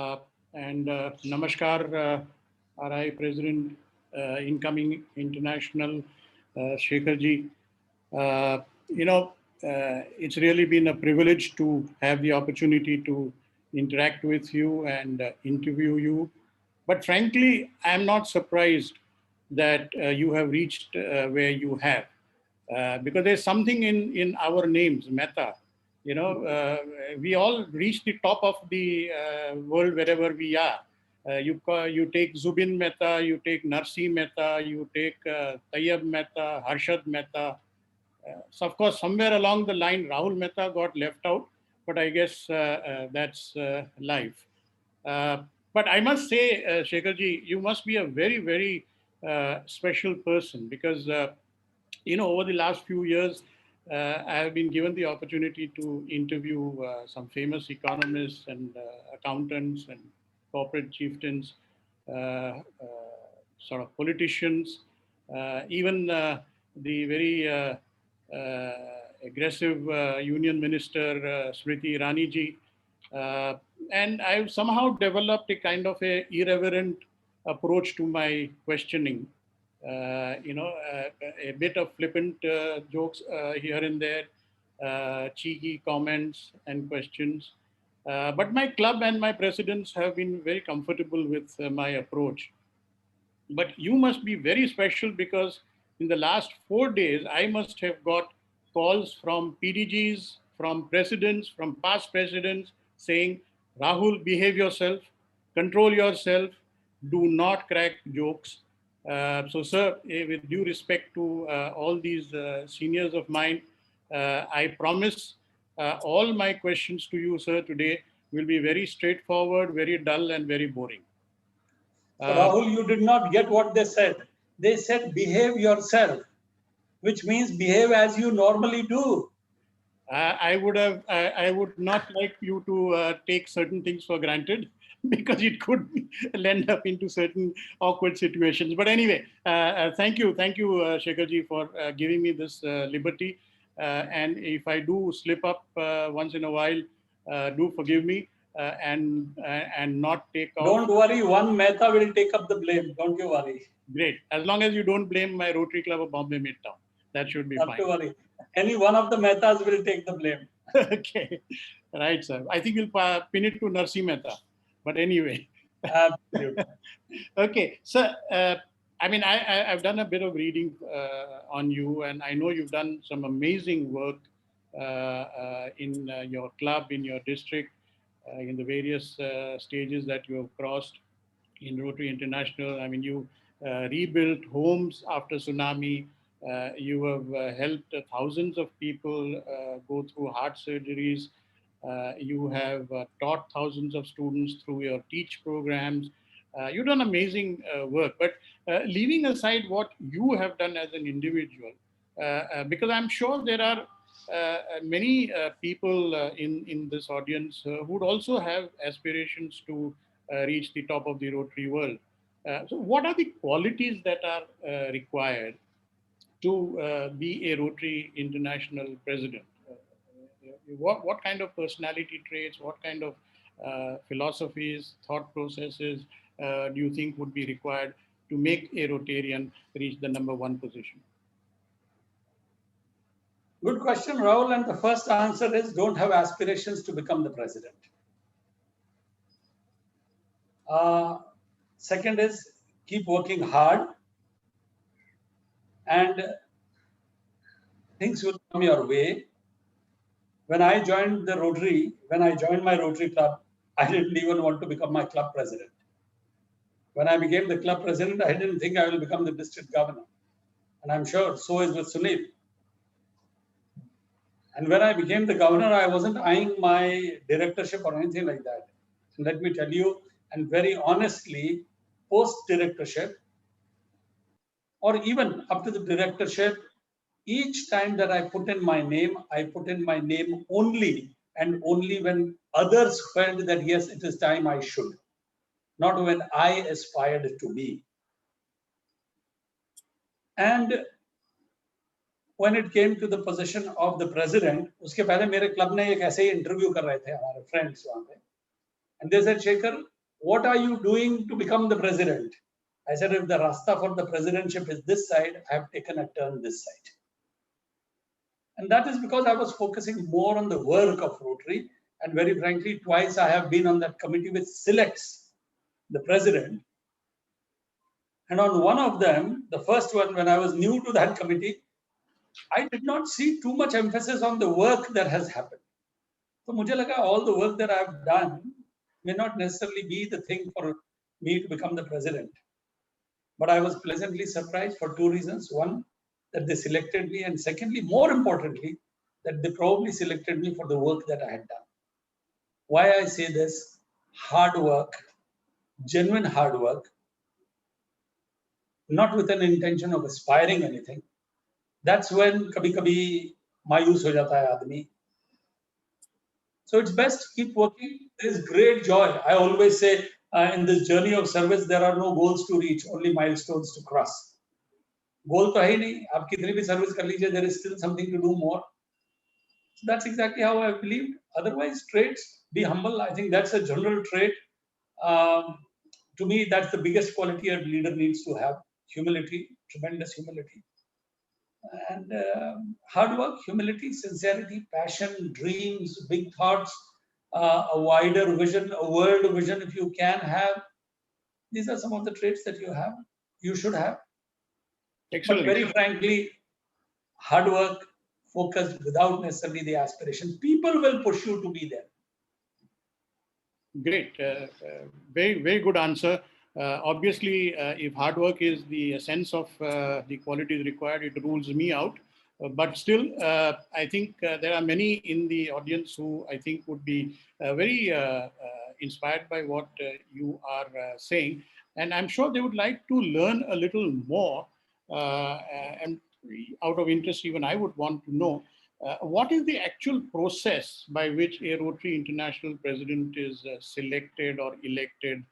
And Namaskar, RI President, incoming international, Shekharji. Uh, you know, it's really been a privilege to have the opportunity to interact with you and interview you. But frankly, I'm not surprised that you have reached where you have, because there's something in our names, Mehta. We all reach the top of the world wherever we are. You take Zubin Mehta, you take Narsi Mehta, you take Tayyab Mehta, Harshad Mehta. So of course, somewhere along the line, Rahul Mehta got left out, but I guess that's life. Uh, but I must say, Shekharji, you must be a very, very special person because over the last few years, I have been given the opportunity to interview some famous economists and accountants and corporate chieftains, sort of politicians, even the very aggressive Union Minister Smriti Irani ji. Uh, and I've somehow developed a kind of a irreverent approach to my questioning. A bit of flippant jokes here and there, cheeky comments and questions. But my club and my presidents have been very comfortable with my approach. But you must be very special because in the last 4 days, I must have got calls from PDGs, from presidents, from past presidents saying, Rahul, behave yourself, control yourself, do not crack jokes. So, sir, with due respect to all these seniors of mine, I promise all my questions to you, sir, today will be very straightforward, very dull, and very boring. Rahul, you did not get what they said. They said behave yourself, which means behave as you normally do. I would not like you to take certain things for granted because it could lend up into certain awkward situations. But anyway, thank you, Shekharji, for giving me this liberty. And if I do slip up once in a while, do forgive me and not take off. Don't worry, one Mehta will take up the blame. Don't you worry. Great, as long as you don't blame my Rotary Club of Bombay Midtown, that should be fine. Not to worry. Any one of the Mehtas will take the blame. Okay, right, sir. I think we'll pin it to Narsi Mehta. But anyway. Absolutely. Okay, so I've done a bit of reading on you, and I know you've done some amazing work in your club, in your district, in the various stages that you have crossed in Rotary International. I mean, you rebuilt homes after tsunami. You have helped thousands of people go through heart surgeries. You have taught thousands of students through your teach programs. You've done amazing work. But leaving aside what you have done as an individual, because I'm sure there are many people in this audience who would also have aspirations to reach the top of the Rotary world. So, what are the qualities that are required to be a Rotary International president? What kind of personality traits, what kind of philosophies, thought processes do you think would be required to make a Rotarian reach the #1 position? Good question, Rahul. And the first answer is don't have aspirations to become the president. Second is keep working hard and things will come your way. When I joined the Rotary, when I joined my Rotary club, I didn't even want to become my club president. When I became the club president, I didn't think I will become the district governor. And I'm sure so is with Sunil. And when I became the governor, I wasn't eyeing my directorship or anything like that. So let me tell you, and very honestly, post-directorship, or even up to the directorship, each time that I put in my name, I put in my name only and only when others felt that yes, it is time I should, not when I aspired to be. And when it came to the position of the president, उसके पहले मेरे club ने एक ऐसे ही interview कर रहे थे हमारे फ्रेंड्स वहाँ पे, And they said, Shekhar, what are you doing to become the president? I said, if the rasta for the presidentship is this side, I have taken a turn this side. And that is because I was focusing more on the work of Rotary. And very frankly, twice I have been on that committee which selects the president. And on one of them, the first one, when I was new to that committee, I did not see too much emphasis on the work that has happened. So mujhe laga all the work that I have done may not necessarily be the thing for me to become the president. But I was pleasantly surprised for two reasons. One, that they selected me, and secondly, more importantly, that they probably selected me for the work that I had done. Why I say this? Hard work, genuine hard work, not with an intention of aspiring anything. That's when kabhi mayus ho jata hai aadmi. So it's best to keep working. There is great joy. I always say in this journey of service, there are no goals to reach, only milestones to cross. Goal to hai nahi. Aap kitni bhi service kar lijiye, there is still something to do more. So that's exactly how I believe. Otherwise, traits, be humble. I think that's a general trait. To me, that's the biggest quality a leader needs to have. Humility, tremendous humility. And hard work, humility, sincerity, passion, dreams, big thoughts, a wider vision, a world vision if you can have. These are some of the traits that you should have. Excellent. But very frankly, hard work, focused without necessarily the aspiration. People will push you to be there. Great. Very, very good answer. Obviously, if hard work is the essence of the qualities required, it rules me out. But still, I think there are many in the audience who I think would be very inspired by what you are saying. And I'm sure they would like to learn a little more. And out of interest, even I would want to know, what is the actual process by which a Rotary International president is selected or elected?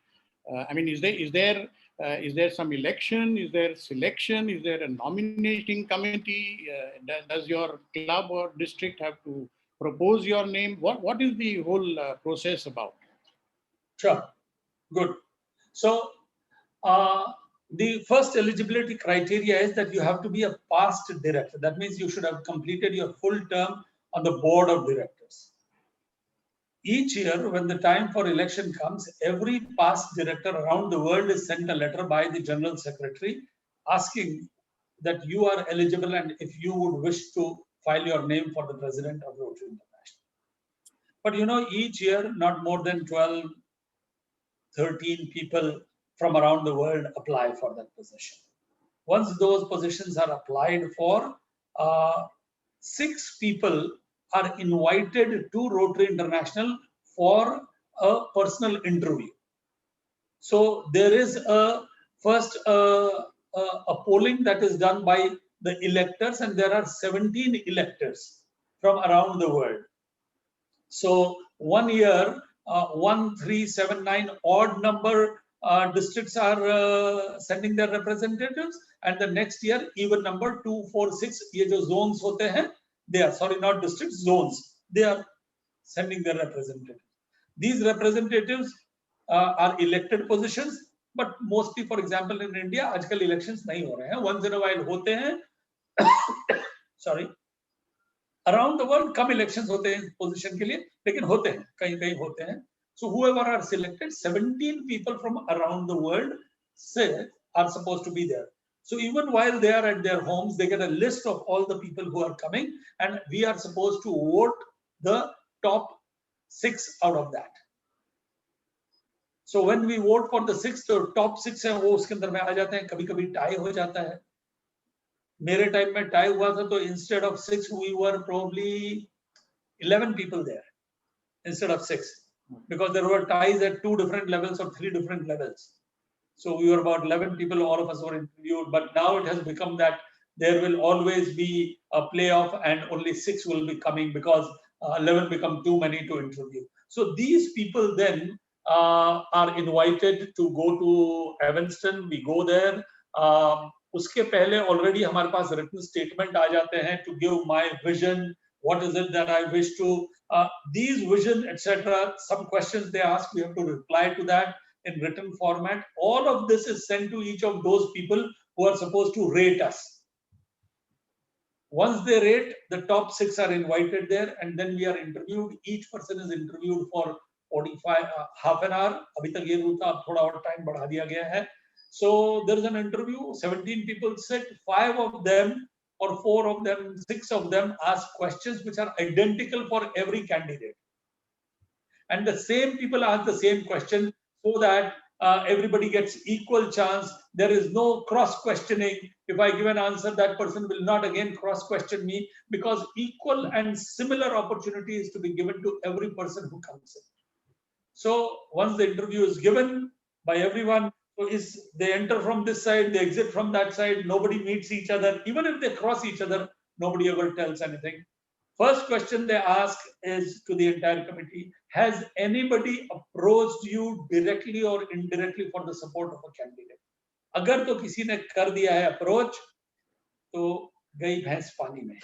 I mean, is there some election? Is there selection? Is there a nominating committee? Does your club or district have to propose your name? What is the whole process about? Sure, good. So the first eligibility criteria is that you have to be a past director. That means you should have completed your full term on the board of directors. Each year, when the time for election comes, every past director around the world is sent a letter by the General Secretary asking that you are eligible and if you would wish to file your name for the president of Rotary International. But you know, each year, not more than 12, 13 people from around the world apply for that position. Once those positions are applied for, 6 people are invited to Rotary International for a personal interview. So there is first a polling that is done by the electors, and there are 17 electors from around the world. So 1 year, 1, 3, 7, 9 odd number districts are sending their representatives, and the next year even number 2, 4, 6 ये जो zones होते हैं, they are, sorry, not districts, zones, they are sending their representatives. These representatives are elected positions, but mostly, for example, in India आजकल elections नहीं हो रहे हैं, once in a while होते हैं sorry, around the world come elections होते हैं position के लिए, लेकिन होते हैं, कहीं कहीं होते हैं. So whoever are selected, 17 people from around the world are supposed to be there. So even while they are at their homes, they get a list of all the people who are coming, and we are supposed to vote the top 6 out of that. So when we vote for the 6, the top 6 है वो उसके अंदर में आ जाते हैं. कभी-कभी tie हो जाता है. मेरे टाइम में tie हुआ था तो instead of 6 we were probably 11 people there instead of 6, because there were ties at 2 different levels or 3 different levels. So we were about 11 people, all of us were interviewed, but now it has become that there will always be a playoff and only 6 will be coming because 11 become too many to interview. So these people then are invited to go to Evanston. We go there. उसके पहले already हमारे पास written statement आ जाते हैं to give my vision, what is it that I wish to, these vision, etc. Some questions they ask, we have to reply to that in written format. All of this is sent to each of those people who are supposed to rate us. Once they rate, the top 6 are invited there, and then we are interviewed. Each person is interviewed for 45, half an hour. Abhi tak ye rule tha, ab thoda aur time badha diya gaya hai. So there is an interview, 17 people sit, 5 of them or 4 of them, 6 of them ask questions which are identical for every candidate. And the same people ask the same question so that everybody gets equal chance. There is no cross questioning. If I give an answer, that person will not again cross question me, because equal and similar opportunity is to be given to every person who comes in. So once the interview is given by everyone, so they enter from this side, they exit from that side, nobody meets each other. Even if they cross each other, nobody ever tells anything. First question they ask is to the entire committee: has anybody approached you directly or indirectly for the support of a candidate? अगर तो किसी ने कर दिया है approach, तो गई भैंस पानी में.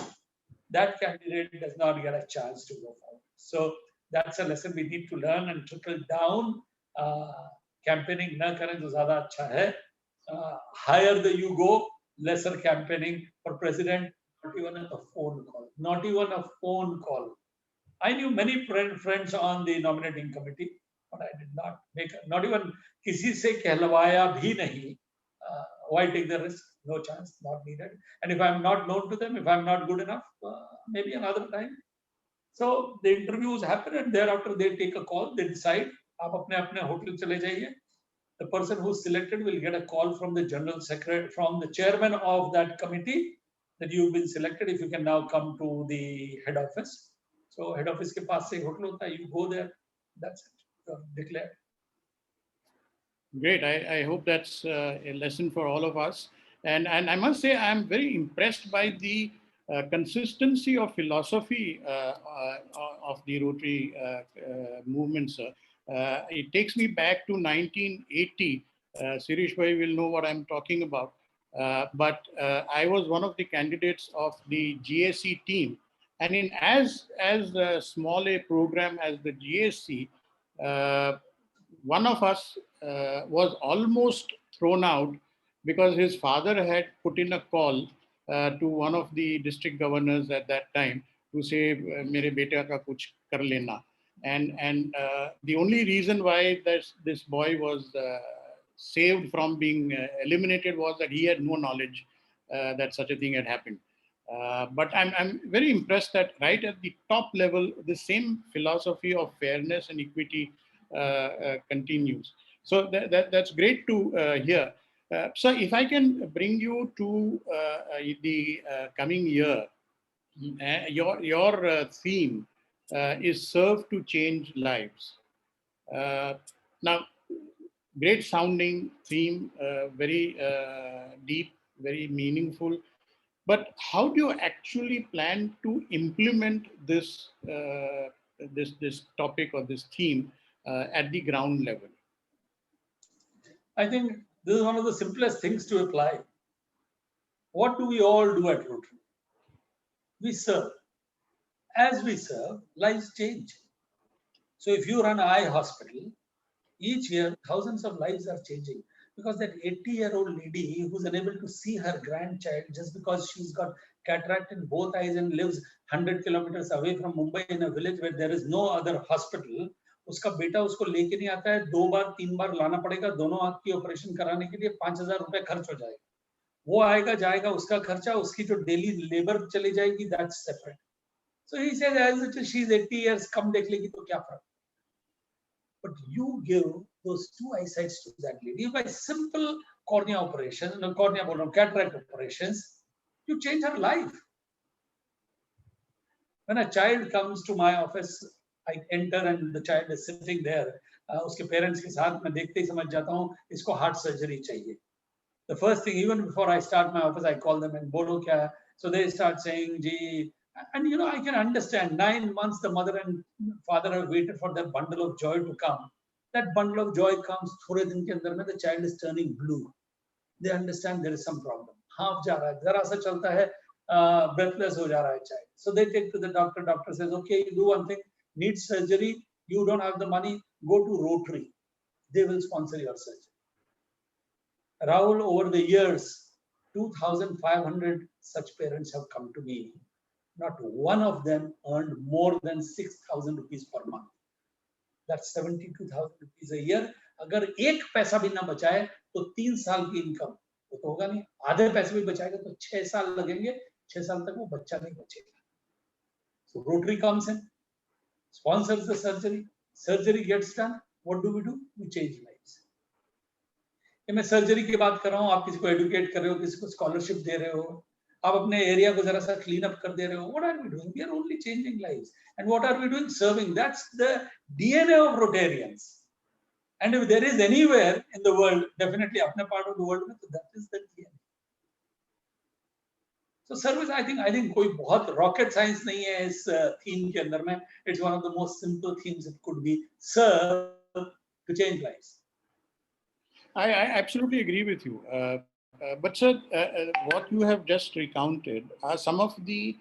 That candidate does not get a chance to go forward. So that's a lesson we need to learn and trickle down. Campaigning na karen to zyada acha hai. Higher the you go, lesser campaigning. For president, not even a phone call. Not even a phone call. I knew many friends on the nominating committee, but I did not make, not even किसी से कहलवाया भी नहीं. Why take the risk? No chance, not needed. And if I'm not known to them, if I'm not good enough, maybe another time. So the interviews happen, and thereafter they take a call. They decide. आप अपने अपने hotel चले जाइए. The person who's selected will get a call from the general secretary, from the chairman of that committee, that you've been selected. If you can now come to the head office. So head office के पास से hotel होता है. You go there. That's it. You're declared. Great. I hope that's a lesson for all of us. And I must say, I'm very impressed by the consistency of philosophy of the Rotary movement, sir. It takes me back to 1980. Sirish Bhai will know what I'm talking about. But I was one of the candidates of the GSC team. And in as small a program as the GSC, one of us was almost thrown out because his father had put in a call to one of the district governors at that time to say, "Mere beta ka kuch kar lena." And the only reason why this boy was saved from being eliminated was that he had no knowledge that such a thing had happened. But I'm very impressed that right at the top level, the same philosophy of fairness and equity continues. So that's great to hear. So if I can bring you to the coming year, your theme is serve to change lives. Now, great sounding theme, very deep, very meaningful. But how do you actually plan to implement this this topic or this theme at the ground level? I think this is one of the simplest things to apply. What do we all do at Rotary? We serve. As we serve, lives change. So if you run an eye hospital, each year thousands of lives are changing, because that 80-year-old lady who's unable to see her grandchild just because she's got cataract in both eyes and lives 100 kilometers away from Mumbai in a village where there is no other hospital, उसका बेटा उसको लेके नहीं आता है, 2 बार 3 बार लाना पड़ेगा, दोनों आंख की ऑपरेशन कराने के लिए 5,000 रुपए खर्च हो जाएगा. वो आएगा जाएगा, उसका खर्चा, उसकी जो डेली लेबर चली जाएगी, that's separate. So he says, as it is, she's 80 years, कम देख लेगी तो क्या फर्क? But you give those 2 eyesights to that lady by simple cornea operations, cataract operations, you change her life. When a child comes to my office, I enter and the child is sitting there. उसके parents के साथ मैं देखते ही समझ जाता हूँ इसको heart surgery चाहिए. The first thing, even before I start my office, I call them and बोलो क्या? So they start saying, "ji." And you know, I can understand. 9 months the mother and father have waited for that bundle of joy to come. That bundle of joy comes. थोड़े दिन के अंदर में the child is turning blue. They understand there is some problem. Half जा रहा है, जरा सा चलता है, breathless हो जा रहा है child. So they take to the doctor. Doctor says, okay, you do one thing. Need surgery. You don't have the money. Go to Rotary. They will sponsor your surgery. Rahul, over the years, 2,500 such parents have come to me. Not one of them earned more than 6,000 rupees per month. That's 72,000 rupees a year. अगर एक पैसा भी ना बचाए तो 3 साल की income वो तो होगा नहीं. आधे पैसे भी बचाएगा तो 6 साल लगेंगे. 6 साल तक वो बच्चा नहीं बचेगा. So Rotary comes in, sponsors the surgery. Surgery gets done. What do? We change lives. ये मैं सर्जरी की बात कर रहा हूँ. आप किसी को एडुकेट कर रहे हो, किसी को स्कॉलरशिप दे रहे हो, आप अपने एरिया को जरा सा क्लीन अप कर दे रहे हो. What are we doing? We are only changing lives. And what are we doing? Serving. That's the DNA of Rotarians. And if there is anywhere in the world, definitely अपने part of the world में, तो that is the DNA. So service, I think कोई बहुत rocket science नहीं है इस theme के अंदर में. It's one of the most simple themes it could be. Serve to change lives. I absolutely agree with you. But sir, what you have just recounted are some of the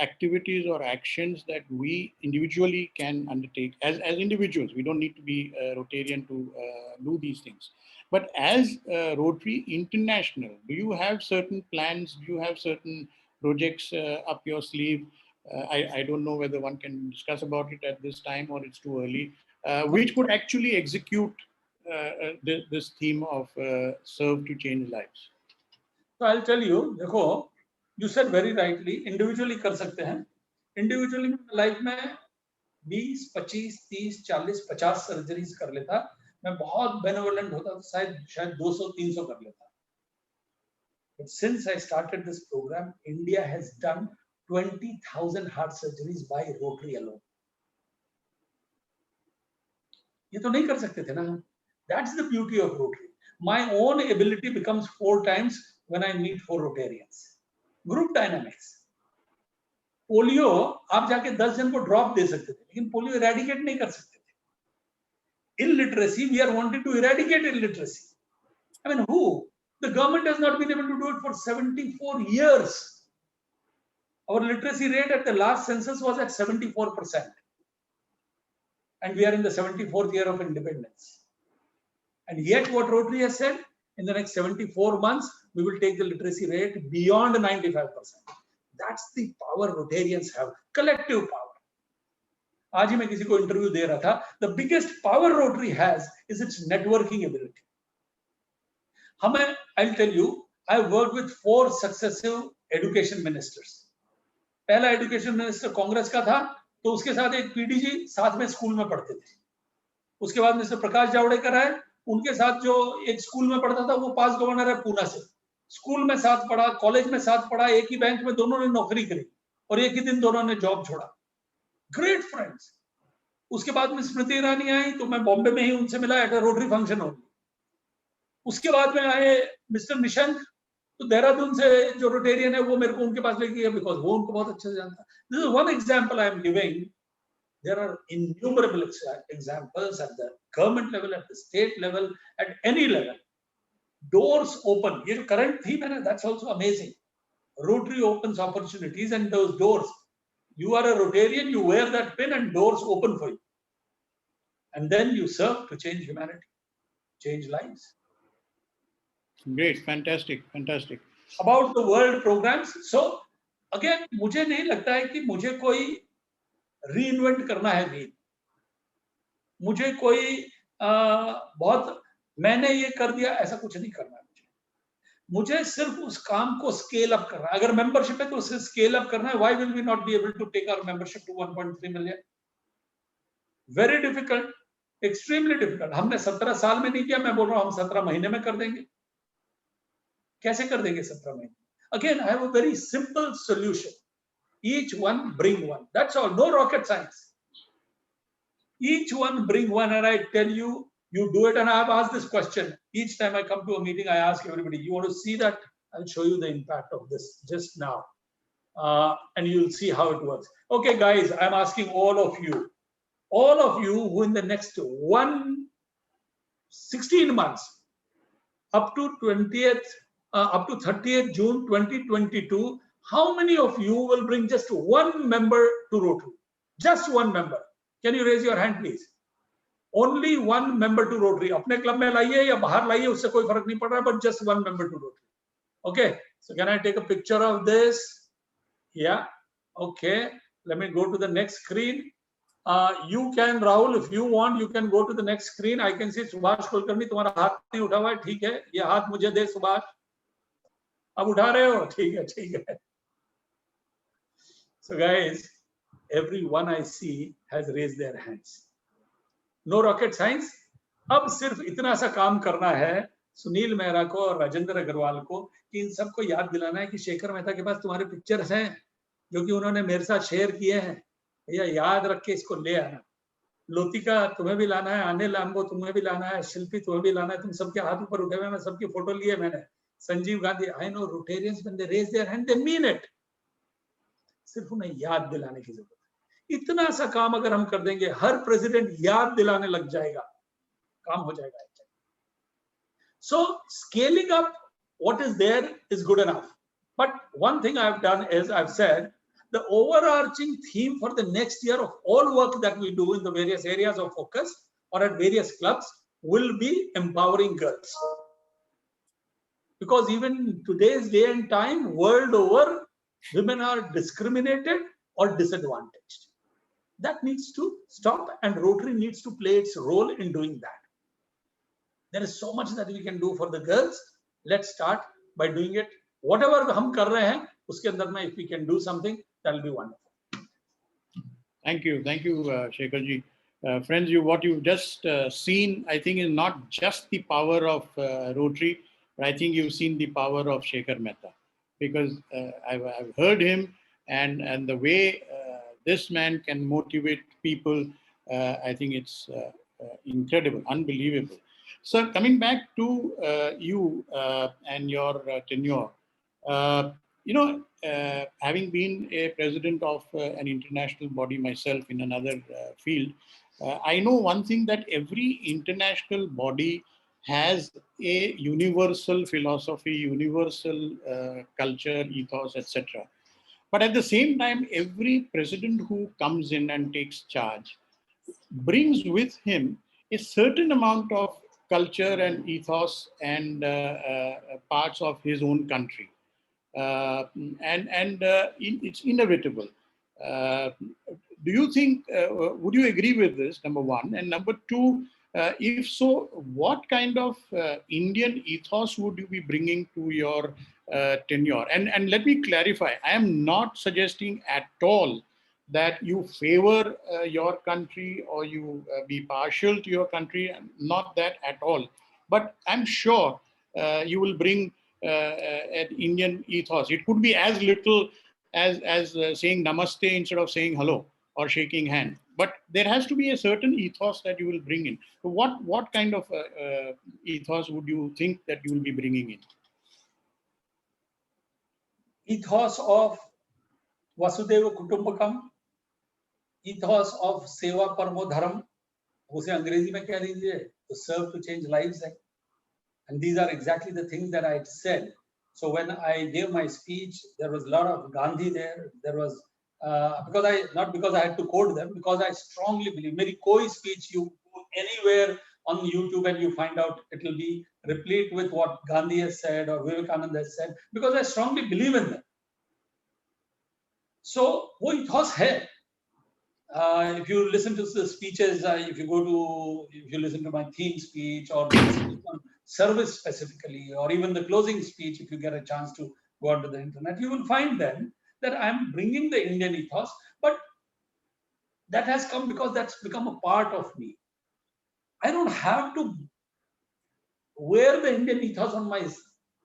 activities or actions that we individually can undertake as individuals. We don't need to be a Rotarian to do these things. But as Rotary International, do you have certain plans? Do you have certain projects up your sleeve? I don't know whether one can discuss about it at this time or it's too early, which could actually execute this theme of serve to change lives. So I'll tell you, देखो, you said very rightly, individually कर सकते हैं. Individually life में 20, 25, 30, 40, 50 surgeries कर लेता. मैं बहुत benevolent होता तो शायद 200, 300 कर लेता. But since I started this program, India has done 20,000 heart surgeries by Rotary alone. ये तो नहीं कर सकते थे ना हम. That's the beauty of Rotary. My own ability becomes 4 times when I meet 4 Rotarians. Group dynamics. Polio आप जाके 10 जन को ड्रॉप दे सकते थे, लेकिन पोलियो इरेडिकेट नहीं कर सकते थे. Illiteracy, we are wanting to eradicate illiteracy. I mean, who? The government has not been able to do it for 74 years. Our literacy rate at the last census was at 74%. And we are in the 74th year of independence. And yet what Rotary has said, in the next 74 months, we will take the literacy rate beyond 95%. That's the power Rotarians have, collective power. आज ही मैं किसी को interview दे रहा था. The biggest power Rotary has is its networking ability. हमें, I'll tell you, I worked with 4 successive education ministers. पहला education minister Congress का था, तो उसके साथ एक पीडीजी साथ में स्कूल में पढ़ते थे. उसके बाद मिस्टर प्रकाश जावड़ेकर आए, उनके साथ जो एक स्कूल में पढ़ता था वो पास गवर्नर है पूना से. स्कूल में साथ पढ़ा, कॉलेज में साथ पढ़ा, एक ही बैंक में दोनों ने नौकरी करी और एक ही दिन दोनों ने जॉब छोड़ा. Great friends. उसके बाद में स्मृति ईरानी आई, तो मैं बॉम्बे में ही उनसे मिला at a rotary function only. उसके बाद में आए मिस्टर निशंक, तो देहरादून से जो रोटेरियन है वो मेरे को उनके पास लेके गया, बिकॉज वो उनको बहुत अच्छे से जानता. This is one example I am giving. There are innumerable examples at the government level, at the state level, at any level. Doors open. ये जो current theme है ना, that's also amazing. Rotary opens opportunities and those doors. You are a Rotarian, you wear that pin and doors open for you. And then you serve to change humanity, change lives. Great, fantastic, fantastic. About the world programs. So again, मुझे नहीं लगता है कि मुझे कोई reinvent करना है भी. मुझे कोई बहुत मैंने ये कर दिया ऐसा कुछ नहीं करना है. मुझे सिर्फ उस काम को स्केल अप करना है. अगर मेंबरशिप है तो उसे स्केल अप करना है. Why will we not be able to take our membership to 1.3 million? Very difficult, extremely difficult. हमने 17 साल में नहीं किया. मैं बोल रहा हूं हम 17 महीने में कर देंगे. कैसे कर देंगे 17 महीने? Again I have a very simple solution. Each one bring one. That's all. No rocket science. Each one bring one, and I tell you, you do it. And I have asked this question each time I come to a meeting. I ask everybody, "You want to see that? I'll show you the impact of this just now, and you'll see how it works." Okay, guys, I'm asking all of you who in the next 16 months, up to 30th June 2022. How many of you will bring just one member to Rotary? Just one member. Can you raise your hand, please? Only one member to Rotary. अपने club में लाइए या बाहर लाइए, उससे कोई फर्क नहीं पड़ रहा, but just one member to Rotary. Okay. So can I take a picture of this? Yeah. Okay. Let me go to the next screen. You can, Rahul, if you want, you can go to the next screen. I can see Subhash Kulkarni, तुम्हारा हाथ नहीं उठा हुआ है, ठीक है? ये हाथ मुझे दे सुभाष. अब उठा रहे हो? ठीक है, ठीक है. So guys, everyone I see has raised their hands. No rocket science. अब सिर्फ इतना सा काम करना है सुनील मेहरा को और राजेंद्र अग्रवाल को कि इन सबको याद दिलाना है कि शेखर मेहता के पास तुम्हारे पिक्चर्स हैं जो कि उन्होंने मेरे साथ शेयर किए हैं. भैया याद रख के इसको ले आना. लोतिका तुम्हें भी लाना है, आने लाम्बो तुम्हें भी लाना है, शिल्पी तुम्हें भी लाना है. तुम सबके हाथ ऊपर उठे हुए, मैं सबकी फोटो लिए मैंने. Sanjeev Gandhi, I know Rotarians when they raise their hand they mean it. सिर्फ उन्हें याद दिलाने की जरूरत है. इतना सा काम अगर हम कर देंगे, हर प्रेसिडेंट याद दिलाने लग जाएगा, काम हो जाएगा. So scaling up what is there is good enough. But one thing I've done is I've said the overarching theme for the next year of all work that we do in the various areas of focus or at various clubs will be empowering girls. Because even in today's day and time, world over, women are discriminated or disadvantaged. That needs to stop, and Rotary needs to play its role in doing that. There is so much that we can do for the girls. Let's start by doing it. Whatever हम कर रहे हैं, उसके अंदर में if we can do something, that will be wonderful. Thank you, Shekhar ji. Friends, what you've just seen, I think, is not just the power of Rotary, but I think you've seen the power of Shekhar Mehta, because I've heard him, and the way this man can motivate people, I think it's incredible, unbelievable. So coming back to you and your tenure, having been a president of an international body myself in another field, I know one thing, that every international body has a universal philosophy, universal culture, ethos, etc. But at the same time, every president who comes in and takes charge brings with him a certain amount of culture and ethos and parts of his own country. It's inevitable. Do you think, would you agree with this, number one? And number two, if so, what kind of Indian ethos would you be bringing to your tenure? And let me clarify, I am not suggesting at all that you favor your country or you be partial to your country, not that at all. But I'm sure you will bring an Indian ethos. It could be as little as saying namaste instead of saying hello or shaking hand. But there has to be a certain ethos that you will bring in. So what kind of ethos would you think that you will be bringing in? Ethos of Vasudhaiva Kutumbakam, ethos of Seva Paramo Dharam, उसे अंग्रेजी में क्या दीजिए, to serve to change lives. And these are exactly the things that I said. So when I gave my speech, there was a lot of Gandhi there. There was not because I had to quote them, because I strongly believe. मेरी कोई speech you go anywhere on YouTube and you find out it will be replete with what Gandhi has said or Vivekananda has said, because I strongly believe in them. So वो ethos है. If you listen to the speeches, if you listen to my theme speech or service specifically, or even the closing speech, if you get a chance to go onto the internet, you will find then that I'm bringing the Indian ethos, but that has come because that's become a part of me. I don't have to wear the Indian ethos on my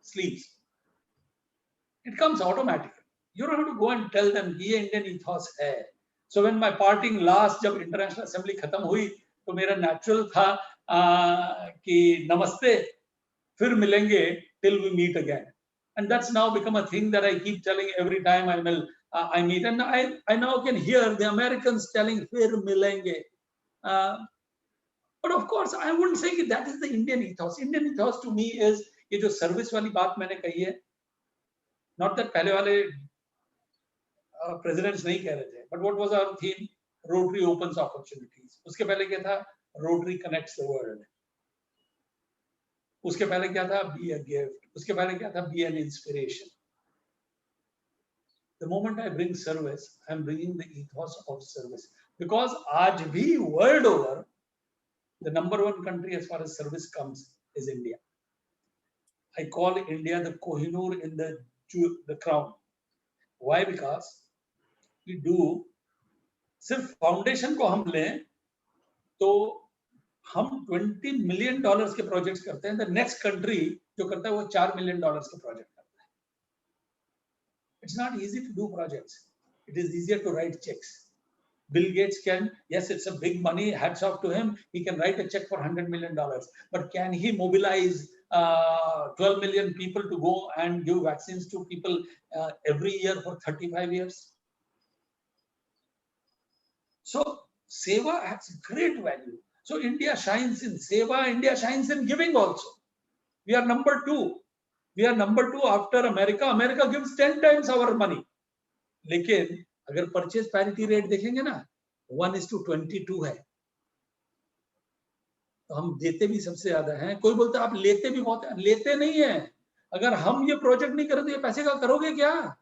sleeves. It comes automatically. You don't have to go and tell them, ये Indian ethos है. So when my parting last, जब International Assembly खत्म हुई, तो मेरा natural था कि नमस्ते, फिर मिलेंगे till we meet again. And that's now become a thing that I keep telling every time I meet. And I now can hear the Americans telling फिर मिलेंगे. But of course, I wouldn't say that is the Indian ethos. Indian ethos to me is ये जो service वाली बात मैंने कही है. Not that पहले वाले प्रेसिडेंट्स नहीं कह रहे थे, but what was our theme? Rotary opens opportunities. उसके पहले क्या था? Rotary connects the world. उसके पहले क्या था? Be a gift. उसके पहले क्या था? Be an inspiration. The moment I bring service, I am bringing the ethos of service, because आज भी world over, the number one country as far as service comes is India. I call India the Kohinoor in the crown. Why? Because we do, सिर्फ foundation को हम लें तो हम $20 million के projects करते हैं। द नेक्स्ट कंट्री जो करता है वो $4 million के प्रोजेक्ट करता है। It's not easy to do projects. It is easier to write checks. Bill Gates can, yes, it's a big money, hats off to him. He can write a check for $100 million. But can he mobilize 12 million people to go and give vaccines to people every year for 35 years? So, Seva has great value. So, India shines in Seva, India shines in giving also. We are number 2. We are number 2 after America. America gives 10 times our money. लेकिन अगर purchase parity rate देखेंगे ना, 1:22 है, तो हम देते भी सबसे ज्यादा हैं। कोई बोलता है आप लेते भी बहुत है, लेते नहीं है। अगर हम ये प्रोजेक्ट नहीं करें तो ये पैसे का करोगे क्या?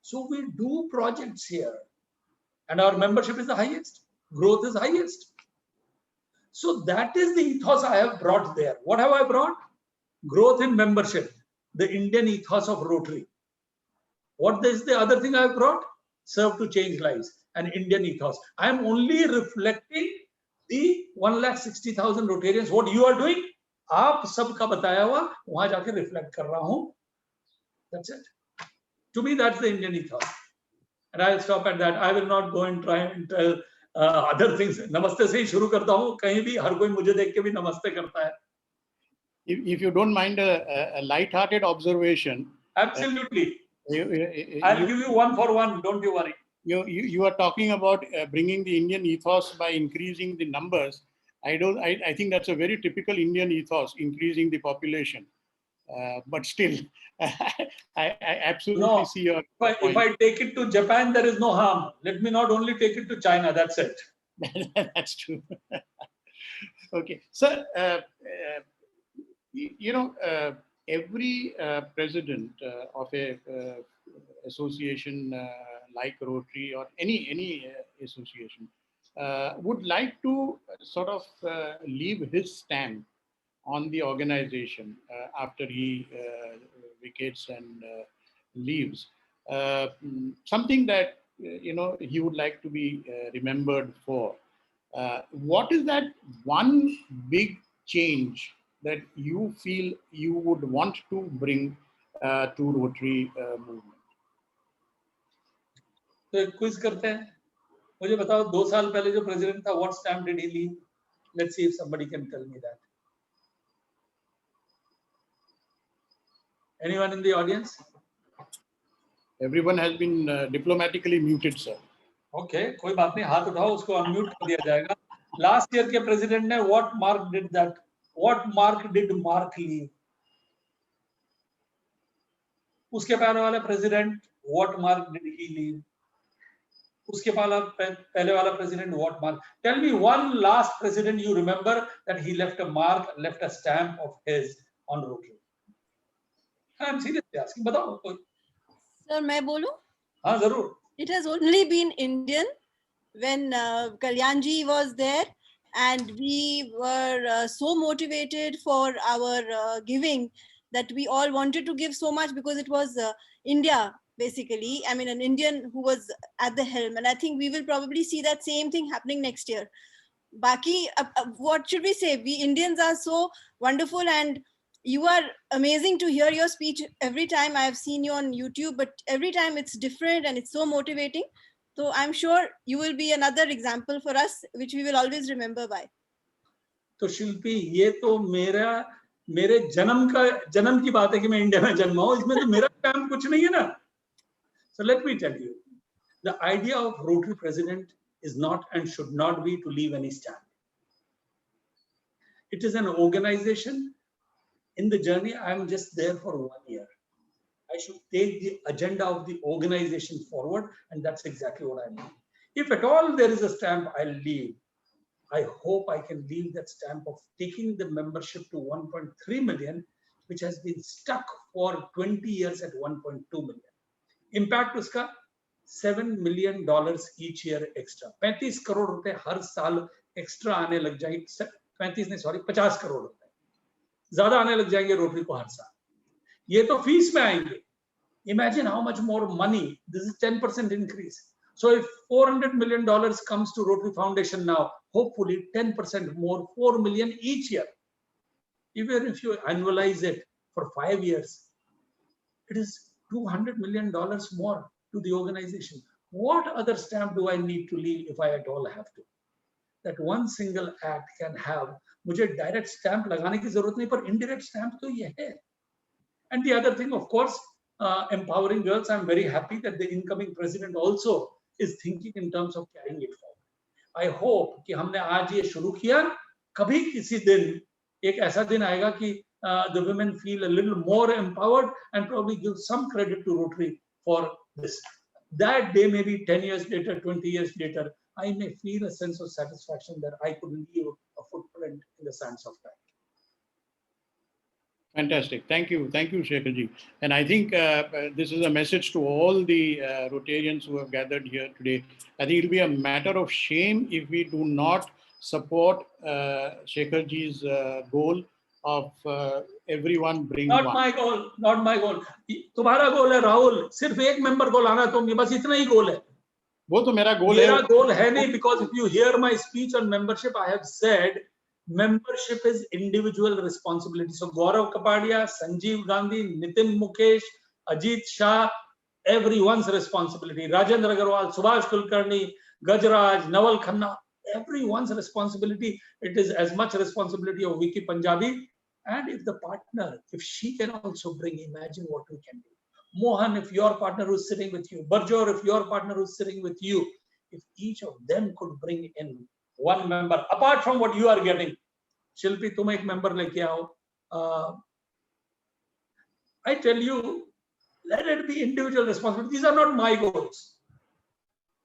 So we do projects here, and our membership is the highest, growth is highest. So that is the ethos I have brought there. What have I brought? Growth in membership, the Indian ethos of Rotary. What is the other thing I have brought? Serve to change lives, an Indian ethos. I am only reflecting the 1,60,000 Rotarians. What you are doing, आप सबका बताया हुआ वहां जाके reflect कर रहा हूं. That's it. To me, that's the Indian ethos. And I'll stop at that. I will not go and try and tell other things. नमस्ते से ही शुरू करता हूं. कहीं भी हर कोई मुझे देख के भी नमस्ते करता है. If you don't mind a light-hearted observation. Absolutely. I'll give you one for one. Don't you worry. You are talking about bringing the Indian ethos by increasing the numbers. I think that's a very typical Indian ethos, increasing the population. But still, I absolutely see your point. If I take it to Japan, there is no harm. Let me not only take it to China. That's it. That's true. Okay, sir. Every president of a association like Rotary or any association would like to sort of leave his stamp on the organization after he vacates and leaves. Something that he would like to be remembered for. What is that one big change that you feel you would want to bring to Rotary movement? तो एक quiz करते हैं. मुझे बताओ 2 साल पहले जो president था, what stamp did he leave? Let's see if somebody can tell me that. Anyone in the audience? Everyone has been diplomatically muted, sir. Okay, कोई बात नहीं, हाथ उठाओ, उसको अनम्यूट कर दिया जाएगा. लास्ट ईयर के प्रेसिडेंट ने what mark did Mark leave? उसके पहले वाला president what mark did he leave? उसके पहले वाला president what mark? Tell me one last president you remember that he left a mark, left a stamp of his on Rotary. I'm seriously asking. बताओ कोई. Sir, मैं बोलूं? हाँ जरूर. It has only been Indian when Kalyanji was there, and we were so motivated for our giving that we all wanted to give so much because it was India, basically. I mean, an Indian who was at the helm. And I think we will probably see that same thing happening next year. Baki, what should we say? We Indians are so wonderful, and you are amazing to hear your speech every time. I have seen you on YouTube, but every time it's different and it's so motivating. So I'm sure you will be another example for us, which we will always remember by. तो शिल्पी, ये तो मेरे जन्म की बात है कि मैं इंडिया में जन्मा हूं. इसमें तो मेरा काम कुछ नहीं है ना. So let me tell you, the idea of Rotary President is not and should not be to leave any stamp. It is an organization. In the journey, I am just there for 1 year. I should take the agenda of the organization forward, and that's exactly what I mean. If at all there is a stamp, I'll leave. I hope I can leave that stamp of taking the membership to 1.3 million, which has been stuck for 20 years at 1.2 million. Impact uska $7 million each year extra. 35 crore रुपए हर साल extra आने लग जाएंगे. 35 नहीं, sorry, 50 crore रुपए ज्यादा आने लग जाएंगे रोटरी को हर साल. ये तो फीस में आएंगे. Imagine how much more money. This is 10% increase. So if $400 million comes to Rotary Foundation now, hopefully 10% more, 4 million each year. Even if you annualize it for 5 years, it is $200 million more to the organization. What other stamp do I need to leave if I at all have to? That one single act can have. मुझे direct stamp लगाने की जरूरत नहीं, पर indirect stamp तो ये है. And the other thing, of course, empowering girls. I'm very happy that the incoming president also is thinking in terms of carrying it forward. I hope कि हमने आज ये शुरू किया, कभी किसी दिन एक ऐसा दिन आएगा कि the women feel a little more empowered and probably give some credit to Rotary for this. That day, maybe 10 years later, 20 years later, I may feel a sense of satisfaction that I could leave a footprint in the sands of time. Fantastic. Thank you, Shekharji. And I think this is a message to all the Rotarians who have gathered here today. I think it will be a matter of shame if we do not support Shekharji's goal of everyone bring not one. My goal, not my goal. तुम्हारा गोल है राहुल, सिर्फ एक member को लाना तुम, बस इतना ही गोल है. वो तो मेरा गोल है. मेरा गोल है नहीं, because if you hear my speech on membership, I have said membership is individual responsibility. So Gaurav Kapadia, Sanjeev Gandhi, Nitin Mukesh, Ajit Shah, everyone's responsibility. Rajendra Agarwal, Subhash Kulkarni, Gajraj, Naval Khanna, everyone's responsibility. It is as much responsibility of Vicky Punjabi. And if the partner, if she can also bring, imagine what we can do. Mohan, if your partner who's sitting with you, Barjor, if your partner who's sitting with you, if each of them could bring in one member, apart from what you are getting, Shilpi, tum ek member leke aao. I tell you, let it be individual responsibility. These are not my goals.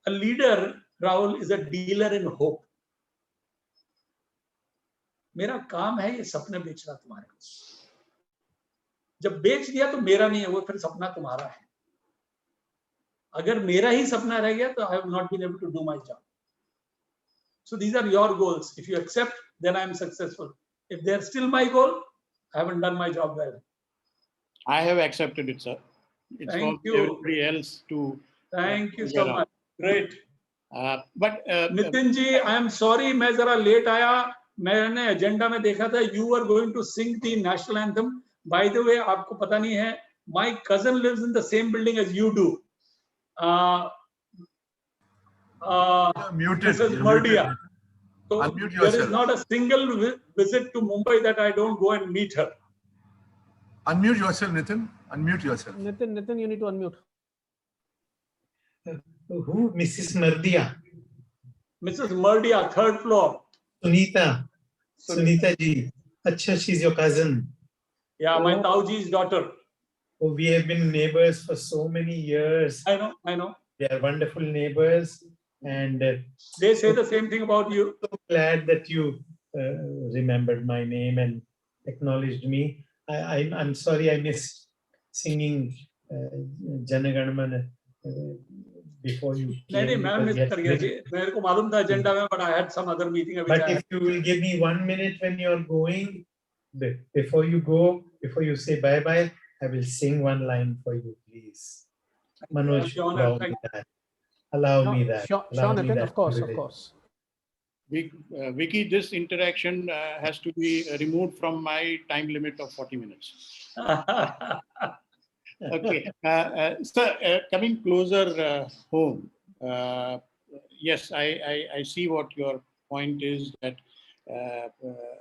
A leader, Rahul, is a dealer in hope. मेरा काम है ये सपने बेचना तुम्हारे को. जब बेच दिया तो मेरा नहीं है वो, फिर सपना तुम्हारा है. अगर मेरा ही सपना रह गया तो I have not been able to do my job. So these are your goals. If you accept, then I am successful. If they are still my goal, I haven't done my job well. I have accepted it, sir. It's Thank for you. everybody else to. Thank you so much. Great. But Nitin ji, I am sorry, मैं जरा late आया. मैंने agenda में देखा था you were going to sing the national anthem. By the way, आपको पता नहीं है, my cousin lives in the same building as you do. Muted. Mrs. Mardia. So Unmute there is yourself. not a single visit to Mumbai that I don't go and meet her. Unmute yourself, Nitin. Unmute yourself. Nitin, you need to unmute. Who? Mrs. Mardia. Mrs. Mardia, third floor. Sunita ji. Acha, she's your cousin. Yeah, my Tauji's daughter. Oh, we have been neighbors for so many years. I know. They are wonderful neighbors, and They say the same thing about you. so glad that you remembered my name and acknowledged me. I'm sorry I missed singing Jana Gana Mana before you came. नहीं मैं miss कर गया जी. मेरे को मालूम था agenda में, but I had some other meeting. But if you will give me 1 minute when you're going, before you go, before you say bye-bye, I will sing one line for you, please. Manoj, allow me that. Allow me that. Sure, Allow me Nitin, that of course. Vicky, this interaction has to be removed from my time limit of 40 minutes. Okay. Sir, coming closer home, yes, I see what your point is, that